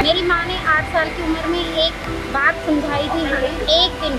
मेरी माँ ने 8 साल की उम्र में एक बात समझाई थी हमें, एक दिन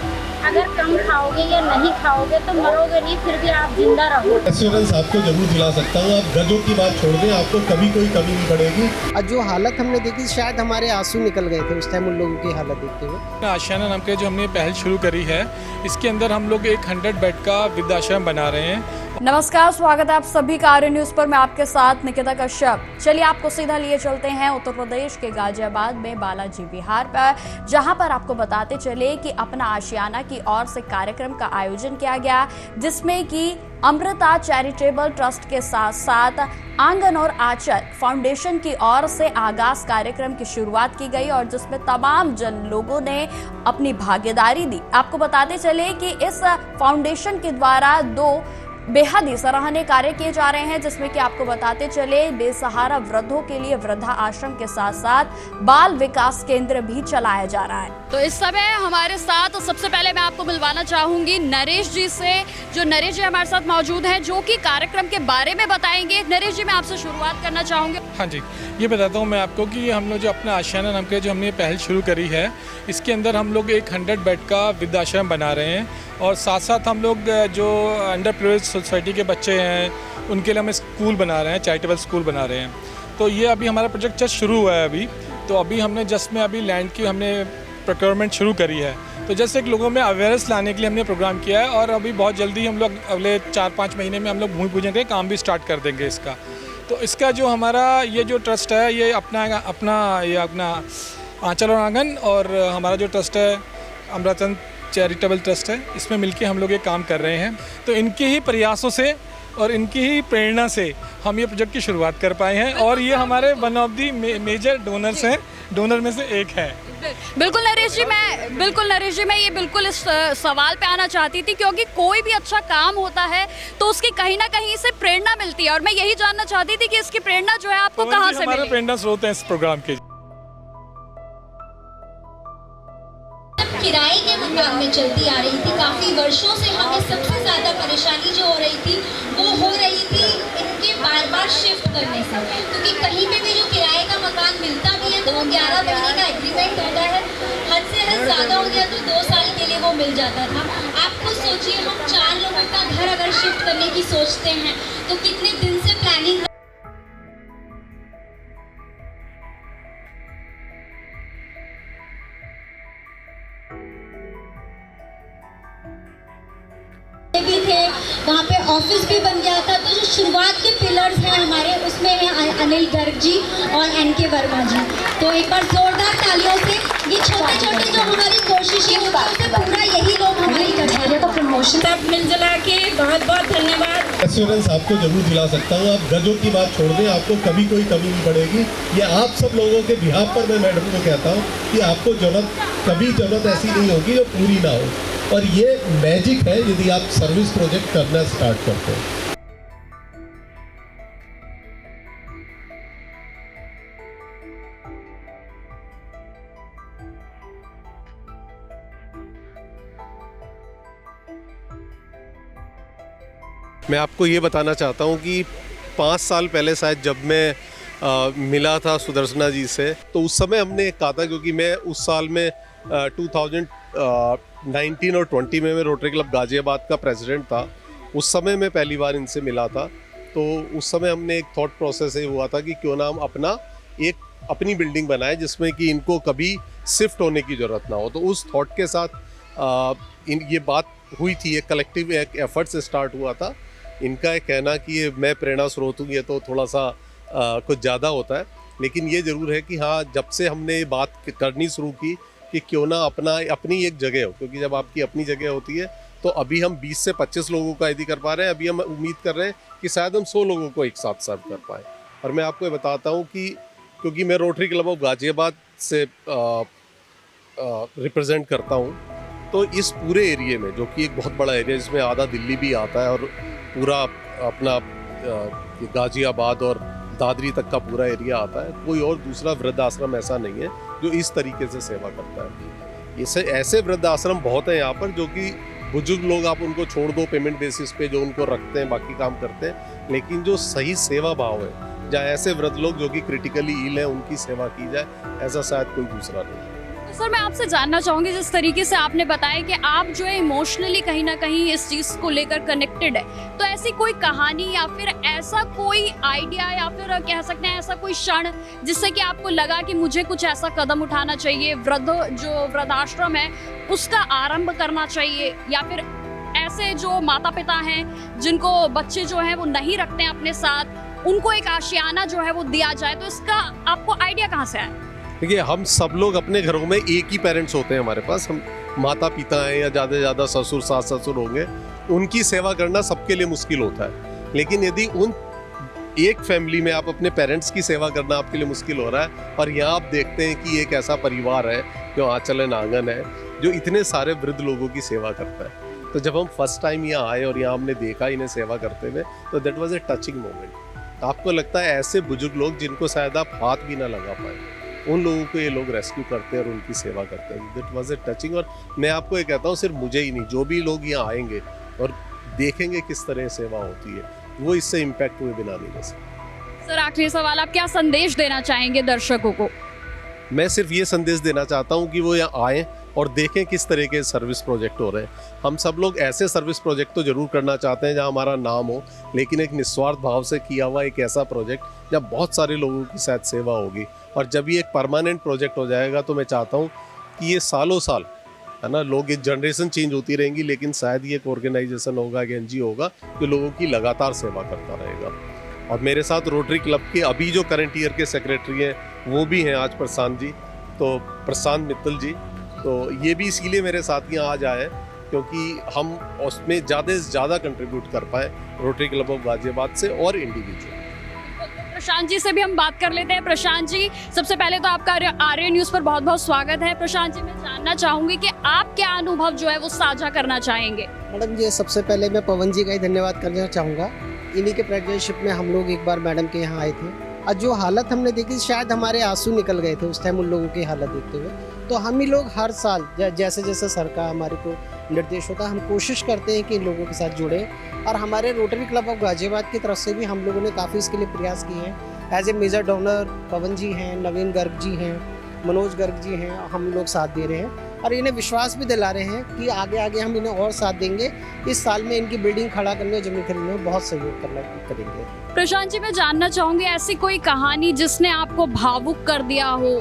अगर कम खाओगे या नहीं खाओगे तो मरोगे नहीं, फिर भी आप जिंदा रहो। एश्योरेंस आपको जरूर दिला सकता हूँ, आप गजों की बात छोड़ दें, आपको कभी कोई कमी नहीं पड़ेगी। और जो हालत हमने देखी, शायद हमारे आंसू निकल गए थे उस टाइम उन लोगों की हालत देखते हुए। आशियाना नाम के जो हमने पहल शुरू करी है, इसके अंदर हम लोग एक 100 बेड का वृद्धाश्रम बना रहे हैं। नमस्कार, स्वागत है आप सभी का आर्य न्यूज पर। मैं आपके साथ निकिता कश्यप। चलिए आपको सीधा लिए चलते हैं उत्तर प्रदेश के गाजियाबाद में बालाजी विहार पर, जहां पर आपको बताते चले कि अपना आशियाना की ओर से कार्यक्रम का आयोजन किया गया, जिसमें कि अमृता चैरिटेबल ट्रस्ट के साथ साथ आंगन और आचर फाउंडेशन की ओर से आगाज कार्यक्रम की शुरुआत की गई और जिसमें तमाम जन लोगों ने अपनी भागीदारी दी। आपको बताते चले कि इस फाउंडेशन के द्वारा 2 बेहद ही सराहनीय कार्य किए जा रहे हैं, जिसमें कि आपको बताते चले बेसहारा वृद्धों के लिए वृद्धा आश्रम के साथ साथ बाल विकास केंद्र भी चलाया जा रहा है। तो इस समय हमारे साथ सबसे पहले मैं आपको मिलवाना चाहूंगी नरेश जी से। जो नरेश जी हमारे साथ मौजूद हैं, जो कि कार्यक्रम के बारे में बताएंगे। नरेश जी, मैं आपसे शुरुआत करना चाहूंगी। हाँ जी, ये बताता हूँ मैं आपको कि हम लोग जो अपना आशियाना नाम के जो हमने पहल शुरू करी है, इसके अंदर हम लोग एक 100 बेड का वृद्धाश्रम बना रहे हैं और साथ साथ हम लोग जो अंडर प्रिविलेज सोसाइटी के बच्चे हैं उनके लिए हम स्कूल बना रहे हैं, चैरिटेबल स्कूल बना रहे हैं। तो ये अभी हमारा प्रोजेक्ट जस्ट शुरू हुआ है अभी। तो अभी हमने जस्ट में अभी लैंड की हमने प्रोक्योरमेंट शुरू करी है। तो जैसे एक लोगों में अवेयरनेस लाने के लिए हमने प्रोग्राम किया है और अभी बहुत जल्दी हम लोग अगले 4-5 महीने में हम लोग भूमि पूजन के काम भी स्टार्ट कर देंगे इसका। तो इसका जो हमारा ये जो ट्रस्ट है, ये अपना आंचल और आंगन और हमारा जो ट्रस्ट है अमृता चैरिटेबल ट्रस्ट है, इसमें मिलके हम लोग ये काम कर रहे हैं। तो इनके ही प्रयासों से और इनकी ही प्रेरणा से हम ये प्रोजेक्ट की शुरुआत कर पाए हैं और ये हमारे one of the major donors हैं, डोनर में से एक है। बिल्कुल नरेश जी, मैं ये बिल्कुल इस सवाल पे आना चाहती थी, क्योंकि कोई भी अच्छा काम होता है तो उसकी कहीं ना कहीं से प्रेरणा मिलती है और मैं यही जानना चाहती थी कि इसकी प्रेरणा जो है आपको कहाँ से मिली? हमारा प्रेरणा स्रोत है इस प्रोग्राम के। किराए के मकान में चलती आ रही थी, काफ़ी वर्षों से हमें सबसे ज़्यादा परेशानी जो हो रही थी वो हो रही थी इनके बार बार शिफ्ट करने से। क्योंकि कहीं पे भी जो किराए का मकान मिलता भी है तो वो 11 महीने का एग्रीमेंट होता है, हद से हद ज़्यादा हो गया तो 2 साल के लिए वो मिल जाता था। आप खुद सोचिए, हम 4 लोगों का घर अगर शिफ्ट करने की सोचते हैं तो कितने दिन से प्लानिंग भी थे, वहाँ पे ऑफिस भी बन गया था। तो जो शुरुआत के पिलर्स हैं हमारे, उसमें है अनिल गर्ग जी और एनके वर्मा जी। तो एक बार जोरदार तालियों से ये छोटे छोटे जो हमारी कोशिशें होती है, पूरा यही लोग हमारी कचहरी का प्रमोशन सब मिलजुला के बहुत बहुत धन्यवाद। एश्योरेंस आपको जरूर दिला सकता हूँ, आप गजों की बात छोड़ दें, आपको कभी कोई कमी नहीं पड़ेगी। ये आप सब लोगों के बिहाफ पर मैं मैडम को कहता हूँ कि आपको कभी जरूरत ऐसी नहीं होगी जो पूरी ना हो। और ये मैजिक है यदि आप सर्विस प्रोजेक्ट करना स्टार्ट करते हैं। मैं आपको ये बताना चाहता हूँ कि 5 साल पहले शायद जब मैं मिला था सुदर्शना जी से, तो उस समय हमने कहा था, क्योंकि मैं उस साल में 2019 और 20 में मैं रोटरी क्लब गाजियाबाद का प्रेसिडेंट था। उस समय मैं पहली बार इनसे मिला था। तो उस समय हमने एक थॉट प्रोसेस ये हुआ था कि क्यों ना हम अपनी बिल्डिंग बनाए जिसमें कि इनको कभी शिफ्ट होने की ज़रूरत ना हो। तो उस थॉट के साथ ये बात हुई थी, एक कलेक्टिव एक एफर्ट से स्टार्ट हुआ था। इनका एक कहना कि ये मैं प्रेरणा स्रोत हूँ, ये तो थोड़ा सा कुछ ज़्यादा होता है, लेकिन ये ज़रूर है कि हाँ, जब से हमने ये बात करनी शुरू की कि क्यों ना अपनी एक जगह हो, क्योंकि जब आपकी अपनी जगह होती है तो अभी हम 20 से 25 लोगों का यदि कर पा रहे हैं, अभी हम उम्मीद कर रहे हैं कि शायद हम 100 लोगों को एक साथ सर्व कर पाएँ। और मैं आपको ये बताता हूँ कि क्योंकि मैं रोटरी क्लब ऑफ गाजियाबाद से रिप्रेजेंट करता हूँ, तो इस पूरे एरिए में, जो कि एक बहुत बड़ा एरिया जिसमें आधा दिल्ली भी आता है और पूरा अपना गाजियाबाद और दादरी तक का पूरा एरिया आता है, कोई और दूसरा वृद्धाश्रम ऐसा नहीं है जो इस तरीके से सेवा करता है। ऐसे वृद्धाश्रम बहुत हैं यहाँ पर, जो कि बुजुर्ग लोग आप उनको छोड़ दो पेमेंट बेसिस पे, जो उनको रखते हैं, बाकी काम करते हैं, लेकिन जो सही सेवा भाव है जहाँ ऐसे वृद्ध लोग जो कि क्रिटिकली इल हैं उनकी सेवा की जाए, ऐसा शायद कोई दूसरा नहीं। तो सर मैं आपसे जानना चाहूंगी, जिस तरीके से आपने बताया कि आप जो है इमोशनली कहीं ना कहीं इस चीज़ को लेकर कनेक्टेड है, तो ऐसी कोई कहानी या फिर ऐसा कोई आइडिया या फिर कह सकते हैं ऐसा कोई क्षण जिससे कि आपको लगा कि मुझे कुछ ऐसा कदम उठाना चाहिए, वृद्धाश्रम है उसका आरंभ करना चाहिए, या फिर ऐसे जो माता पिता हैं जिनको बच्चे जो हैं वो नहीं रखते हैं अपने साथ, उनको एक आशियाना जो है वो दिया जाए, तो इसका आपको आइडिया कहाँ से आया? देखिए, हम सब लोग अपने घरों में एक ही पेरेंट्स होते हैं हमारे पास, हम माता पिता हैं या ज़्यादा से ज़्यादा ससुर सास ससुर होंगे, उनकी सेवा करना सबके लिए मुश्किल होता है। लेकिन यदि उन एक फैमिली में आप अपने पेरेंट्स की सेवा करना आपके लिए मुश्किल हो रहा है, और यहाँ आप देखते हैं कि एक ऐसा परिवार है जो आंचलन आंगन है जो इतने सारे वृद्ध लोगों की सेवा करता है, तो जब हम फर्स्ट टाइम यहाँ आए और यहाँ हमने देखा इन्हें सेवा करते हुए, तो that was a touching moment. आपको लगता है ऐसे बुजुर्ग लोग जिनको शायद आप हाथ भी ना लगा पाए, उन लोगों को ये लोग रेस्क्यू करते हैं और उनकी सेवा करते हैं। That was a touching. और मैं आपको ये कहता हूँ, सिर्फ मुझे ही नहीं, जो भी लोग यहाँ आएंगे और देखेंगे किस तरह सेवा होती है, वो इससे इम्पैक्ट हुए बिना नहीं रह सकते। सर आखिरी सवाल, आप क्या संदेश देना चाहेंगे दर्शकों को? मैं सिर्फ ये संदेश देना चाहता हूँ कि वो यहाँ आएँ और देखें किस तरह के सर्विस प्रोजेक्ट हो रहे हैं। हम सब लोग ऐसे सर्विस प्रोजेक्ट तो जरूर करना चाहते हैं जहाँ हमारा नाम हो, लेकिन एक निस्वार्थ भाव से किया हुआ एक ऐसा प्रोजेक्ट जब बहुत सारे लोगों की शायद सेवा होगी, और जब ये एक परमानेंट प्रोजेक्ट हो जाएगा तो मैं चाहता हूँ कि ये सालों साल, है ना, लोग, ये जनरेशन चेंज होती रहेंगी, लेकिन शायद ये एक ऑर्गेनाइजेशन होगा, एक NGO होगा जो लोगों की लगातार सेवा करता रहेगा। और मेरे साथ रोटरी क्लब के अभी जो करंट ईयर के सेक्रेटरी हैं वो भी हैं आज प्रशांत जी, तो प्रशांत मित्तल जी, तो ये भी इसीलिए मेरे साथ यहाँ आज आए क्योंकि हम उसमें ज़्यादा से ज़्यादा कंट्रीब्यूट कर पाएँ रोटरी क्लब ऑफ गाजियाबाद से और इंडिविजुअल। प्रशांत जी से भी हम बात कर लेते हैं। प्रशांत जी, सबसे पहले तो आपका आर्य न्यूज़ पर बहुत बहुत स्वागत है। प्रशांत जी, मैं जानना चाहूँगी कि आप क्या अनुभव जो है वो साझा करना चाहेंगे? मैडम जी, सबसे पहले मैं पवन जी का ही धन्यवाद करना चाहूँगा। इन्हीं के प्रेसिडेंटशिप में हम लोग एक बार मैडम के यहाँ आए थे, और जो हालत हमने देखी, शायद हमारे आंसू निकल गए थे उस टाइम उन लोगों की हालत देखते हुए। तो हम ही लोग हर साल जैसे जैसे सरकार हमारे को निर्देश होता है, हम कोशिश करते हैं कि इन लोगों के साथ जुड़े, और हमारे रोटरी क्लब ऑफ गाजियाबाद की तरफ से भी हम लोगों ने काफ़ी इसके लिए प्रयास किए हैं। एज ए मेजर डोनर पवन जी हैं, नवीन गर्ग जी हैं, मनोज गर्ग जी हैं, हम लोग साथ दे रहे हैं, और इन्हें विश्वास भी दिला रहे हैं कि आगे आगे हम इन्हें और साथ देंगे। इस साल में इनकी बिल्डिंग खड़ा करने, जमीन खरीदने में बहुत सहयोग करेंगे। प्रशांत जी, मैं जानना चाहूँगी ऐसी कोई कहानी जिसने आपको भावुक कर दिया हो?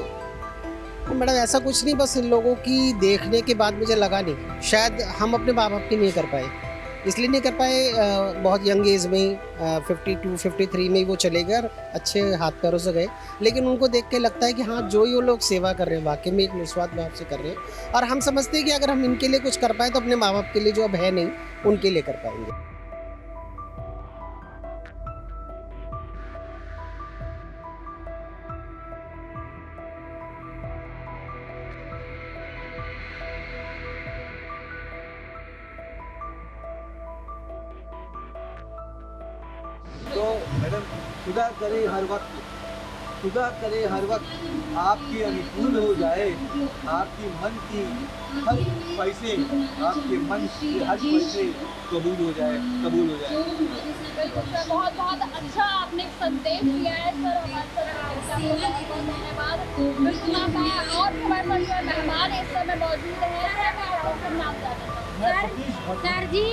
मैडम, ऐसा कुछ नहीं, बस इन लोगों की देखने के बाद मुझे लगा नहीं, शायद हम अपने माँ बाप की नहीं कर पाए, इसलिए नहीं कर पाए, बहुत यंग एज में ही 52-53 में ही वो चले गए और अच्छे हाथ पैरों से गए, लेकिन उनको देख के लगता है कि हाँ, जो ये लोग सेवा कर रहे हैं वाकई में एक निस्वार्थ भाव से कर रहे हैं, और हम समझते हैं कि अगर हम इनके लिए कुछ कर पाए तो अपने माँ बाप के लिए जो अब है नहीं, उनके लिए कर पाएंगे। तो मैडम, खुदा करे हर वक्त आपकी अनुकूल हो जाए, आपकी मन की हर पैसे, आपके मन के हर पैसे कबूल हो जाए। बहुत बहुत अच्छा आपने संदेश दिया है सर, हमारे धन्यवाद। बिल्कुल, और हमारे साथ मेहमान इस समय मौजूद हैं, मैं आपको नाम जानना सर जी।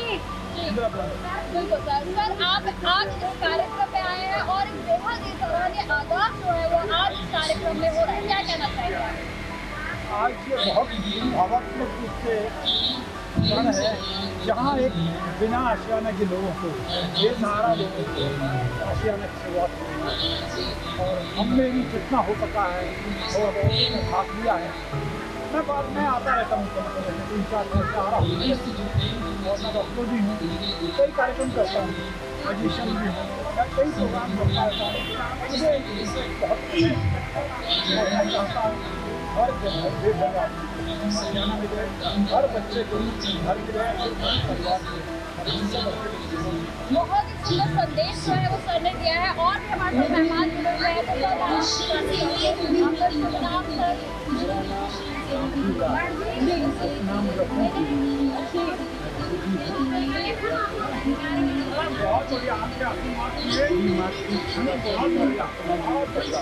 बिल्कुल सर, आप आज इस कार्यक्रम में आए हैं और एक बेहद ही सराहनीय आगाज जो है वो आज इस कार्यक्रम में हो रहा है, क्या कहना चाहिए? आज ये बहुत भावात्मक रूप से क्षण है जहाँ एक बिना आशियाना के लोगों को, बेसहारा लोगों को आशियाना की शुरुआत हुई, और हमने भी जितना हो सका है और बहुत भाग लिया है। मैं बाद में आता रहता हूँ, 3-4 वर्ष से आ रहा हूँ, और मैं डॉक्टर भी हूँ, कई कार्यक्रम करता हूँ, मैजिशियन भी हूँ, मैं कई प्रोग्राम करता रहता हूँ। मुझे बहुत मैं चाहता हूँ हर जगह हर बच्चे को, हर परिवार को, बहुत ही सुंदर संदेश जो है वो सर ने दिया है, और भी हमारे साथ मेहमान जुड़े हुए हैं, तो बहुत बढ़िया आपके हमें बहुत बढ़िया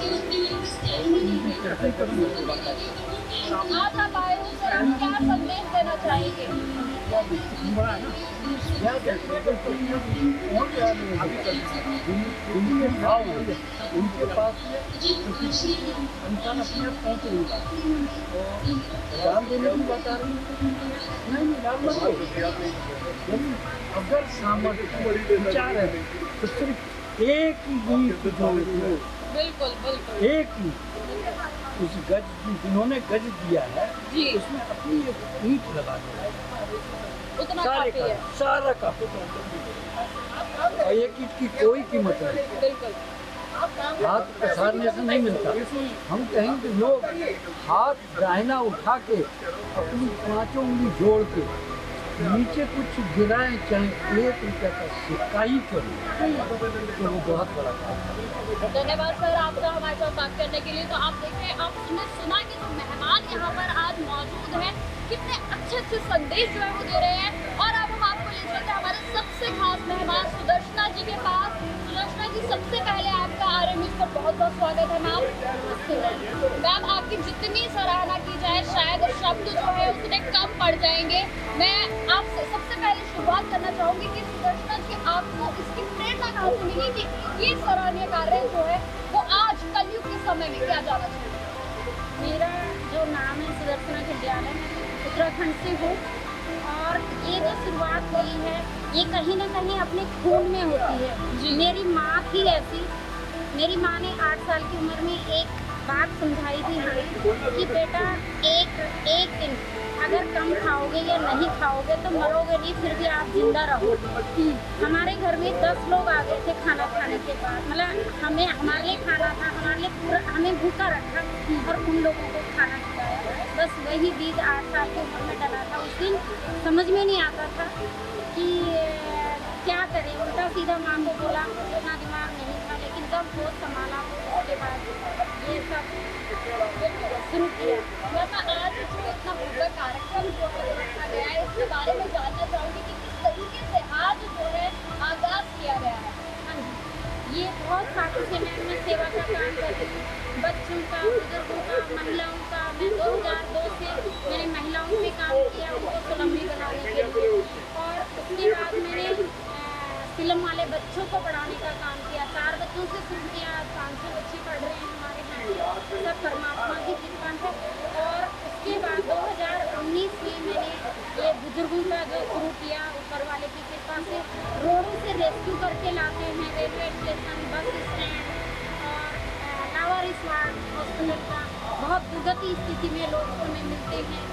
आज आप आए हो सर, आप क्या संदेश देना चाहेंगे? बड़ा है ना यह उनके भाव उनके पास इंसान अपने आप पहुँच नहीं पाता दान देने की बात आ रही नहीं दान मत दो। यदि अगर सामर्थ्य विचार है तो सिर्फ एक ही ईंट बिल्कुल बिल्कुल एक ही उस गज जिन्होंने गज दिया है जी। उसमें अपनी एक ईंट लगा दो उतना सारे काफी है। सारा काफी और एक ईंट की कोई कीमत नहीं बिल्कुल हाथ पसारने से नहीं मिलता। हम कहेंगे लोग हाथ दाहिना उठा के अपनी पांचों उंगली जोड़ के नीचे कुछ गिराएं, चाहे 1 रुपया का सिक्का ही क्यों तो वो बहुत बड़ा काम है। धन्यवाद सर आपका हमारे साथ बात करने के लिए। तो आप देखें, आपने सुना कि जो मेहमान यहाँ पर आज मौजूद हैं कितने अच्छे अच्छे संदेश जो है वो दे रहे हैं। और अब हम आपको ले चलते हैं हमारे सबसे खास मेहमान सुदर्शना जी के पास। सुदर्शना जी, सबसे पहले आपका आरएम न्यूज़ पर बहुत बहुत स्वागत है मैम। मैम, आपकी जितनी सराहना की जाए शायद शब्द जो है उतने कम पड़ जाएंगे। मैं आपसे सबसे पहले शुरुआत करना चाहूँगी कि सुदर्शना जी, आपको इसकी प्रेरणा कहाँ से मिली कि ये सराहनीय कार्य जो है वो आज कलयुग के समय में क्या जाना चाहिए? मेरा जो नाम है सुदर्शना विद्यालय, उत्तराखंड से हूँ और ये जो शुरुआत हुई है ये कहीं ना कहीं अपने खून में होती है। मेरी माँ थी ऐसी, मेरी माँ ने 8 साल की उम्र में एक बात समझाई थी हमें कि बेटा एक दिन अगर कम खाओगे या नहीं खाओगे तो मरोगे नहीं, फिर भी आप जिंदा रहोगे। हमारे घर में 10 लोग आ गए थे खाना खाने के बाद, मतलब हमारे लिए खाना था, हमारे लिए पूरा हमें भूखा रखा और उन लोगों को खाना खिलाया। बस वही बीज 8 साल की उम्र में डला था। उस दिन समझ में नहीं आता था कि क्या करें, उल्टा सीधा माँ को बोला, उतना दिमाग नहीं था। लेकिन जब वो संभाला उसके बाद ये सब शुरू किया। मैं आज जो इतना भव्य कार्यक्रम जो है रखा गया है इसके बारे में जानना चाहूँगी कि किस तरीके से आज जो है आगाज किया गया है। हाँ जी, ये बहुत साथी से मैं सेवा का काम करती हूँ, बच्चों का, बुजुर्गों का, महिलाओं का। मैं 2002 से मैंने महिलाओं पे काम किया, उनको स्वावलंबी बनाने के लिए। और उसके बाद मैंने फिल्म वाले बच्चों को पढ़ाने का काम किया। 4 बच्चों से शुरू किया, 500 बच्चे पढ़ रहे हैं हमारे यहाँ, सब परमात्मा की कृपा है। और उसके बाद 2019 में मैंने ये बुजुर्गों का जो शुरू किया, ऊपर वाले की कृपा से रोडों से रेस्क्यू करके लाते हैं, रेलवे स्टेशन, बस स्टैंड और लावारिस वार्ड हॉस्पिटल का। बहुत दुर्गति स्थिति में लोग हमें मिलते हैं।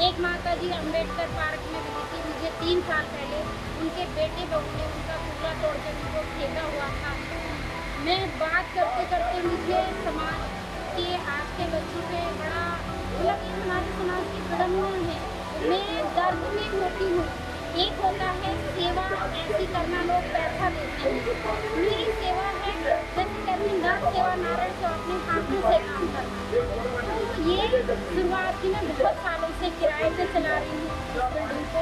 एक माता जी अम्बेडकर पार्क में मिली थी मुझे 3 साल पहले। उनके बेटे बहू ने उनका कूड़ा तोड़ के उनको फेंका हुआ था। मैं बात करते करते मुझे समाज के आज के बच्चों पे बड़ा मतलब कि हमारे समाज की कदमियाँ हैं। मैं दर्द में होती हूँ। एक होता है सेवा ऐसी करना, लोग पैसा देते हैं। मेरी सेवा है जैसे कहते हैं नर सेवा नारायण से अपने हाथों से काम करना। ये शुरुआत की मैं बहुत सालों से किराए पे चला रही हूँ। बिल्डिंग को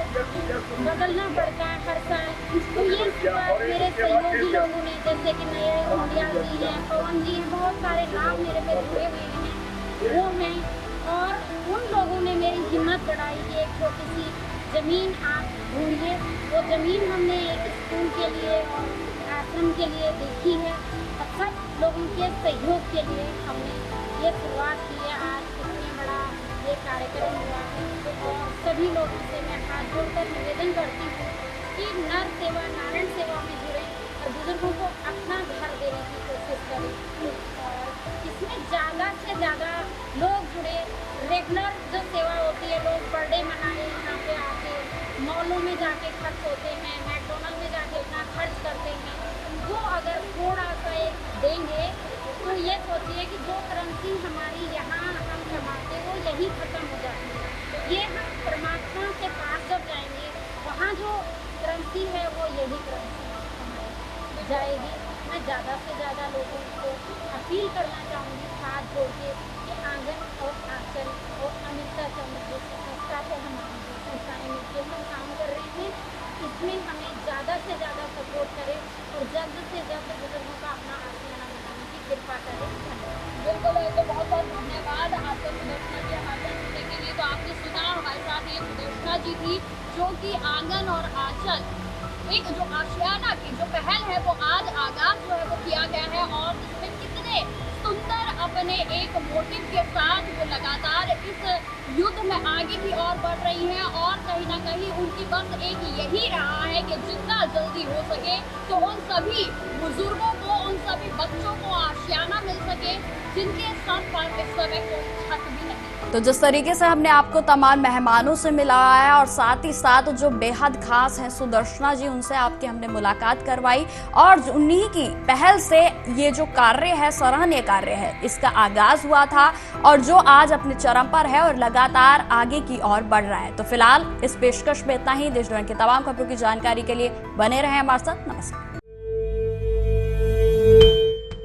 बदलना पड़ता है हर साल। तो ये शुरुआत मेरे सहयोगी लोगों ने, जैसे कि नए मोडियाल जी हैं, पवन जी हैं, बहुत सारे नाम मेरे पे जुड़े हुए हैं वो हैं। और उन लोगों ने मेरी हिम्मत बढ़ाई कि एक छोटी सी ज़मीन आप ढूंढिए। वो ज़मीन हमने एक स्कूल के लिए और आश्रम के लिए देखी है और सब लोगों के सहयोग के लिए हमने ये शुरुआत की है। आज इतने बड़ा ये कार्यक्रम हुआ और सभी लोगों से मैं हाथ जोड़कर निवेदन करती हूँ कि नर सेवा नारायण सेवा में जुड़े और बुजुर्गों को अपना घर देने की कोशिश करें। और इसमें ज़्यादा से ज़्यादा लोग जुड़े। रेगुलर जो सेवा होती है, लोग बर्थडे मनाए यहाँ पे आके, मॉलों में जाके खर्च होते हैं, मैकडोनल्ड में जाके इतना खर्च करते हैं। वो अगर थोड़ा सा एक देंगे तो ये सोचिए कि जो करेंसी हमारी यहाँ हम कमाते वो यही ख़त्म हो जाती है। ये हम परमात्मा के पास जब जाएंगे वहाँ जो करेंसी है वो यही करेंसी हमारी जाएगी। मैं ज़्यादा से ज़्यादा लोगों को अपील करना चाहूँगी हाथ जोड़ के कि आंगन और आंचल और अमृता चंद्र जैसी संस्था से हमारी संस्थाएँ मिलकर हम काम कर रहे हैं। पहुंची थी, जो कि आंगन और आंचल एक जो आशियाना की जो पहल है वो आज आगाज जो है वो किया गया है और इसमें कितने सुंदर अपने एक मोटिव के साथ वो लगातार इस युद्ध में आगे की ओर बढ़ रही हैं और कहीं ना कहीं उनकी बस एक यही रहा है कि जितना जल्दी हो सके तो उन सभी बुजुर्गों को, उन सभी बच्चों को आशियाना मिल सके जिनके साथ पर इस समय कोई छत भी नहीं। तो जिस तरीके से हमने आपको तमाम मेहमानों से मिलाया और साथ ही साथ जो बेहद खास हैं सुदर्शना जी, उनसे आपकी हमने मुलाकात करवाई और उन्हीं की पहल से ये जो कार्य है, सराहनीय कार्य है, इसका आगाज हुआ था और जो आज अपने चरम पर है और लगातार आगे की ओर बढ़ रहा है। तो फिलहाल इस पेशकश में इतना ही। देश दुनिया की तमाम खबरों की जानकारी के लिए बने रहें हमारे साथ। नमस्कार।